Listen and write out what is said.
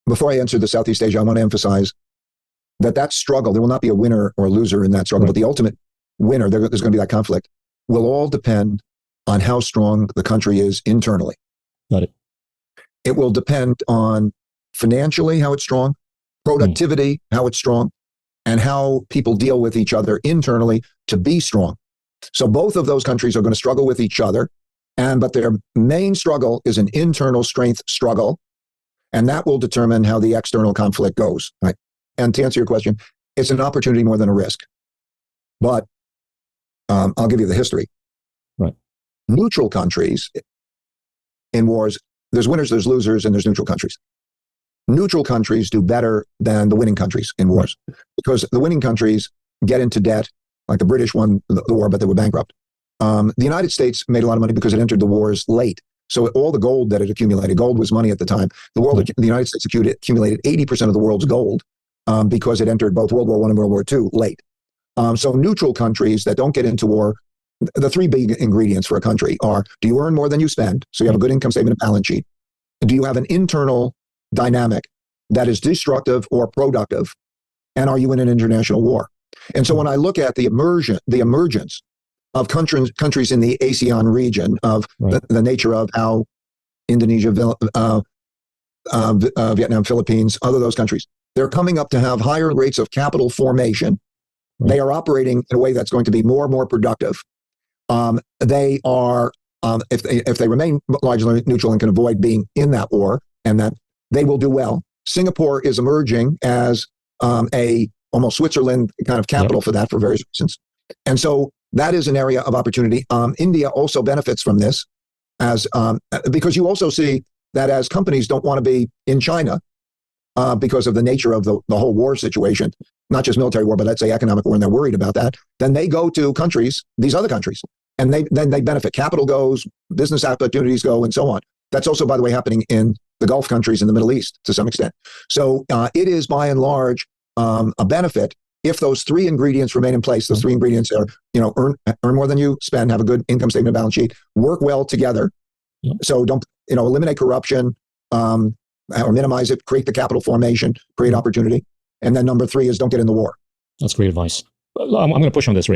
before I answer the Southeast Asia, I want to emphasize that struggle, there will not be a winner or a loser in that struggle, right. but the ultimate winner, there's going to be that conflict, will all depend on how strong the country is internally. Got it. It will depend on financially how it's strong, productivity, how it's strong, and how people deal with each other internally to be strong. So both of those countries are going to struggle with each other, but their main struggle is an internal strength struggle, and that will determine how the external conflict goes. Right? And to answer your question, it's an opportunity more than a risk. But I'll give you the history. Right. Neutral countries in wars, there's winners, there's losers, and there's neutral countries. Neutral countries do better than the winning countries in wars because the winning countries get into debt, like the British won the war, but they were bankrupt. The United States made a lot of money because it entered the wars late. So all the gold that it accumulated, gold was money at the time. The United States accumulated 80% of the world's gold because it entered both World War I and World War II late. So neutral countries that don't get into war, the three big ingredients for a country are, do you earn more than you spend? So you have a good income statement and balance sheet. Do you have an internal dynamic that is destructive or productive? And are you in an international war? And so when I look at the emergence of countries in the ASEAN region, of the nature of how Indonesia, Vietnam, Philippines, other those countries, they're coming up to have higher rates of capital formation. Right. They are operating in a way that's going to be more and more productive. They are, if they remain largely neutral and can avoid being in that war, and that they will do well. Singapore is emerging as a almost Switzerland kind of capital for that for various reasons. And so that is an area of opportunity. India also benefits from this because you also see that as companies don't want to be in China because of the nature of the whole war situation, not just military war, but let's say economic war, and they're worried about that, then they go to countries, these other countries, and then they benefit. Capital goes, business opportunities go, and so on. That's also, by the way, happening in the Gulf countries in the Middle East to some extent. So it is, by and large, a benefit if those three ingredients remain in place. Those three ingredients are, earn more than you spend, have a good income statement and balance sheet, work well together. So don't, eliminate corruption or minimize it, create the capital formation, create opportunity. And then number three is don't get in the war. That's great advice. I'm going to push on this, Ray.